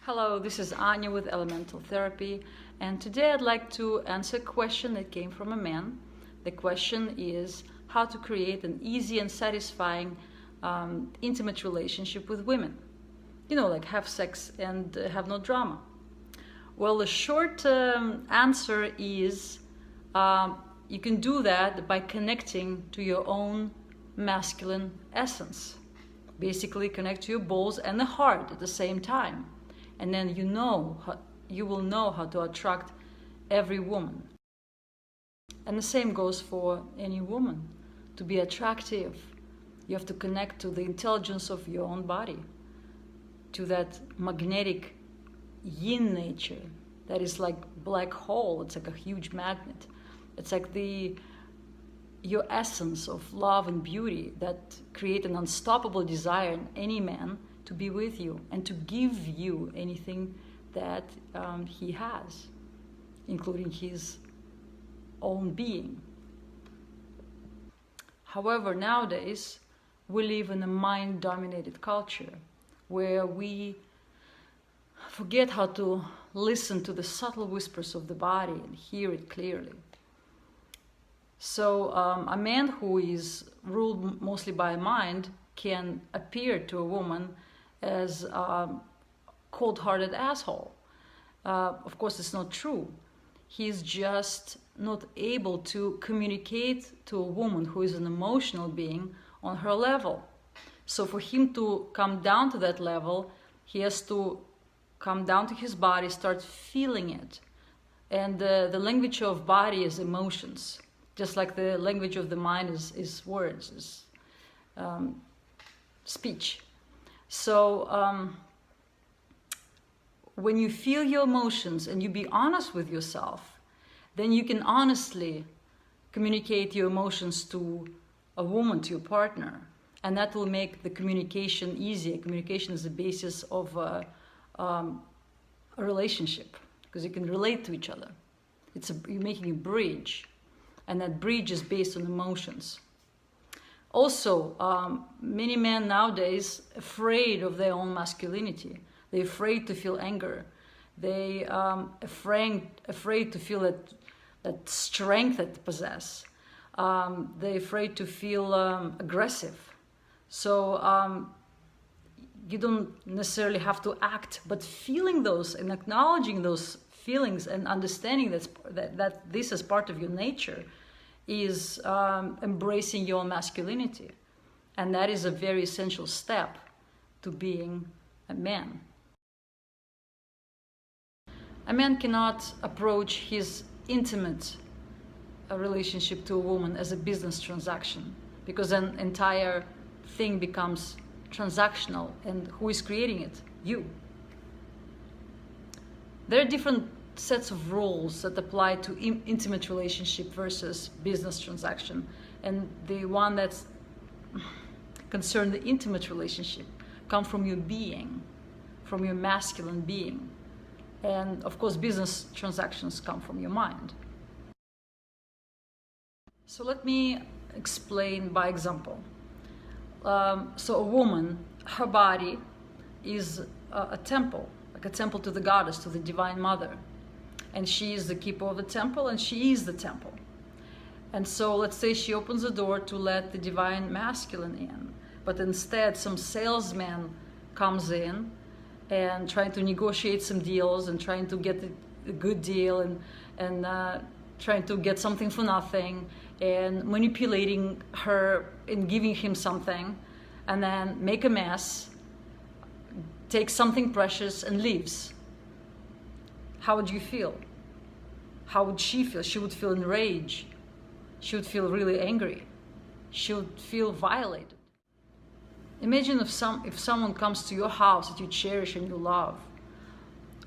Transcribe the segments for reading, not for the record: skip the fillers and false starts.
Hello, this is Anya with Elemental Therapy, and today I'd like to answer a question that came from a man. The question is how to create an easy and satisfying intimate relationship with women. You know, like have sex and have no drama. Well, the short answer is you can do that by connecting to your own masculine essence. Basically connect to your balls and the heart at the same time. And then you will know how to attract every woman. And the same goes for any woman. To be attractive, you have to connect to the intelligence of your own body, to that magnetic yin nature that is like black hole. It's like a huge magnet. It's like your essence of love and beauty that create an unstoppable desire in any man to be with you and to give you anything that he has, including his own being. However, nowadays we live in a mind-dominated culture where we forget how to listen to the subtle whispers of the body and hear it clearly. So a man who is ruled mostly by mind can appear to a woman as a cold-hearted asshole. Of course, it's not true. He's just not able to communicate to a woman who is an emotional being on her level. So for him to come down to that level, he has to come down to his body, start feeling it. And the language of body is emotions, just like the language of the mind is words, is speech. So when you feel your emotions and you be honest with yourself, then you can honestly communicate your emotions to a woman, to your partner, and that will make the communication easier. Communication is the basis of a relationship, because you can relate to each other. You're making a bridge, and that bridge is based on emotions. Also, many men nowadays afraid of their own masculinity. They're afraid to feel anger. They afraid to feel that strength that they possess. They're afraid to feel aggressive. So you don't necessarily have to act, but feeling those and acknowledging those feelings and understanding that this is part of your nature is embracing your masculinity. And that is a very essential step to being a man. A man cannot approach his intimate relationship to a woman as a business transaction, because an entire thing becomes transactional. And who is creating it? You. There are different sets of rules that apply to intimate relationship versus business transaction, and the one that's concerned the intimate relationship come from your being, from your masculine being, and of course business transactions come from your mind. So let me explain by example. So a woman, her body is a temple, like a temple to the goddess, to the divine mother. And she is the keeper of the temple, and she is the temple. And so let's say she opens the door to let the divine masculine in, but instead some salesman comes in and trying to negotiate some deals and trying to get a good deal and trying to get something for nothing and manipulating her and giving him something, and then make a mess, takes something precious and leaves. How would you feel? How would she feel? She would feel enraged. She would feel really angry. She would feel violated. Imagine if someone comes to your house that you cherish and you love,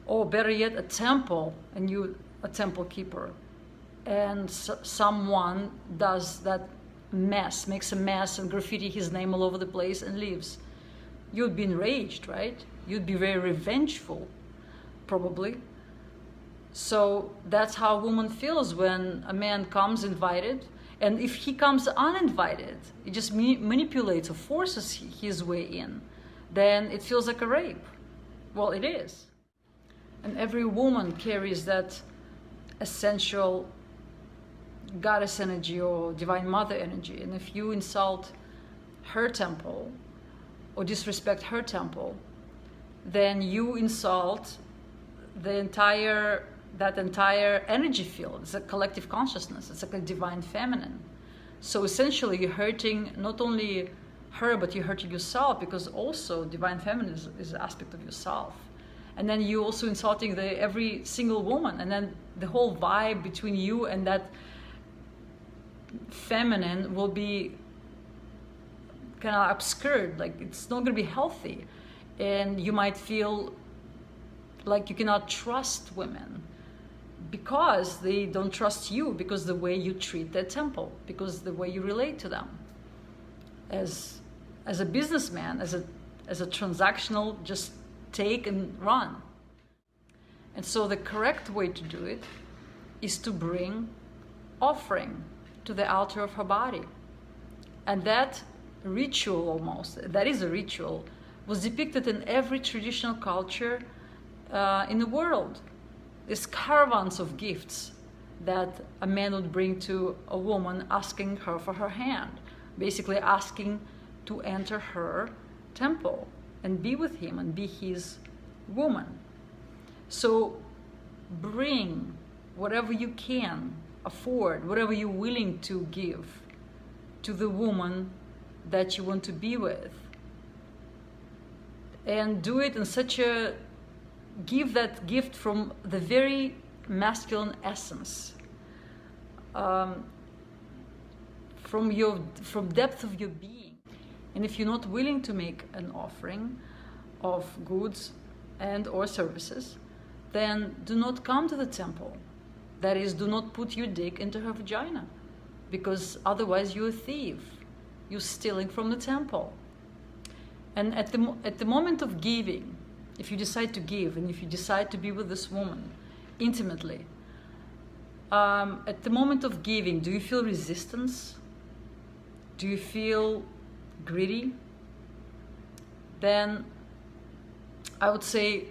or better yet, a temple, and you're a temple keeper, and someone does that mess, makes a mess and graffiti his name all over the place and leaves. You'd be enraged, right? You'd be very revengeful, probably. So that's how a woman feels when a man comes invited, and if he comes uninvited, he just manipulates or forces his way in, then it feels like a rape. Well, it is. And every woman carries that essential goddess energy or divine mother energy. And if you insult her temple or disrespect her temple, then you insult that entire energy field. It's a collective consciousness. It's like a divine feminine. So essentially you're hurting not only her, but you're hurting yourself, because also divine feminine is an aspect of yourself. And then you also insulting every single woman, and then the whole vibe between you and that feminine will be kind of obscured. Like, it's not going to be healthy, and you might feel like you cannot trust women because they don't trust you, because the way you treat their temple, because the way you relate to them as a businessman, as a transactional, just take and run. And so the correct way to do it is to bring offering to the altar of her body. And that ritual, almost, that is a ritual, was depicted in every traditional culture in the world. These caravans of gifts that a man would bring to a woman, asking her for her hand, basically asking to enter her temple and be with him and be his woman. So bring whatever you can afford, whatever you're willing to give to the woman that you want to be with. And do it in such a, give that gift from the very masculine essence, from depth of your being. And if you're not willing to make an offering of goods and or services, then do not come to the temple. That is, do not put your dick into her vagina, because otherwise you're a thief. You're stealing from the temple. And at the moment of giving, if you decide to give and if you decide to be with this woman intimately, at the moment of giving, do you feel resistance? Do you feel greedy? Then I would say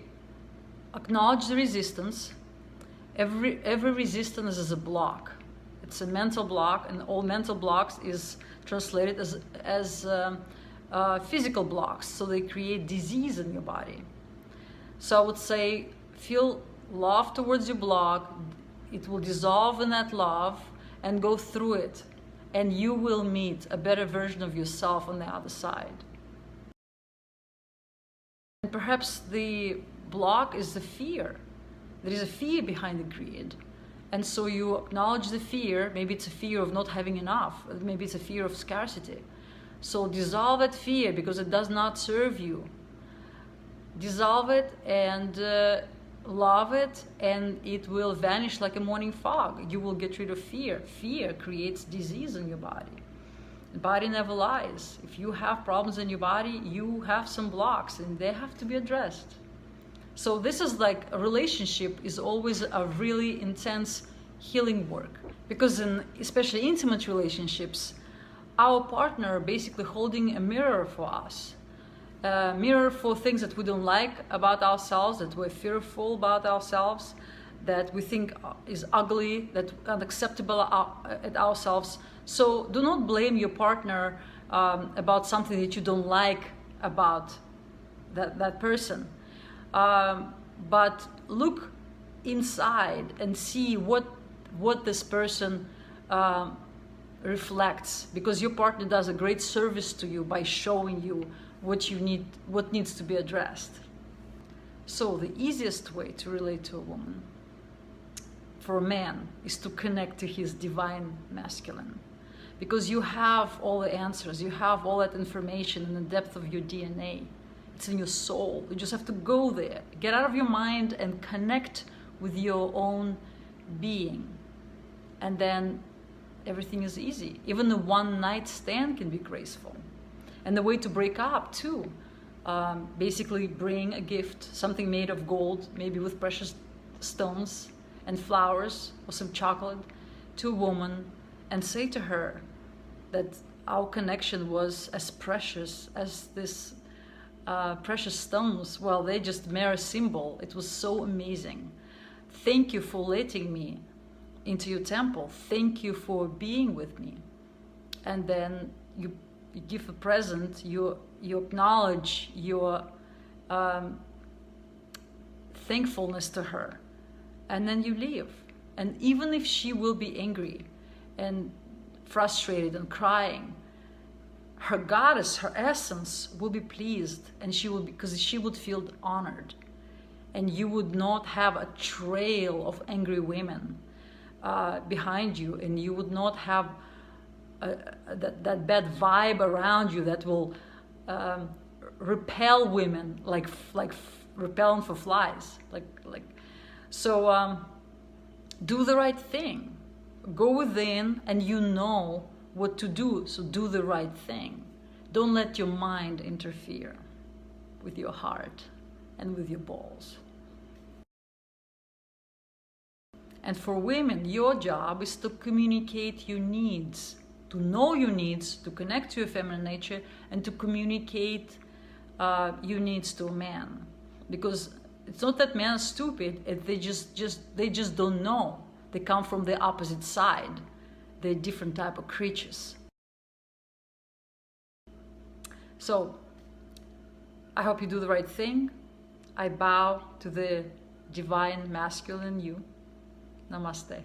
acknowledge the resistance. Every resistance is a block. It's a mental block, and all mental blocks is translated as physical blocks, so they create disease in your body. So I would say feel love towards your block. It will dissolve in that love and go through it, and you will meet a better version of yourself on the other side. And perhaps the block is the fear. There is a fear behind the greed. And so you acknowledge the fear. Maybe it's a fear of not having enough. Maybe it's a fear of scarcity. So dissolve that fear, because it does not serve you. Dissolve it and love it, and it will vanish like a morning fog. You will get rid of fear. Fear creates disease in your body. The body never lies. If you have problems in your body, you have some blocks, and they have to be addressed. So this is like a relationship is always a really intense healing work, because in especially intimate relationships, our partner basically holding a mirror for us, a mirror for things that we don't like about ourselves, that we're fearful about ourselves, that we think is ugly, that unacceptable at ourselves. So do not blame your partner about something that you don't like about that person. But look inside and see what this person reflects, because your partner does a great service to you by showing you what you need, what needs to be addressed. So the easiest way to relate to a woman for a man is to connect to his divine masculine, because you have all the answers, you have all that information in the depth of your DNA. It's in your soul. You just have to go there, get out of your mind and connect with your own being. And then everything is easy. Even the one night stand can be graceful. And the way to break up too, basically bring a gift, something made of gold, maybe with precious stones and flowers or some chocolate, to a woman, and say to her that our connection was as precious as this precious stones, well, they just mere symbol. It was so amazing. Thank you for letting me into your temple. Thank you for being with me. And then you give a present, you acknowledge your thankfulness to her, and then you leave. And even if she will be angry and frustrated and crying, her goddess, her essence will be pleased, and she will, because she would feel honored, and you would not have a trail of angry women behind you, and you would not have that bad vibe around you that will repel women like repellent for flies. So do the right thing. Go within, and you know what to do. So do the right thing. Don't let your mind interfere with your heart and with your balls. And for women, your job is to communicate your needs, to know your needs, to connect to your feminine nature, and to communicate your needs to a man. Because it's not that men are stupid, they just don't know. They come from the opposite side. They're different type of creatures. So I hope you do the right thing. I bow to the divine masculine you. Namaste.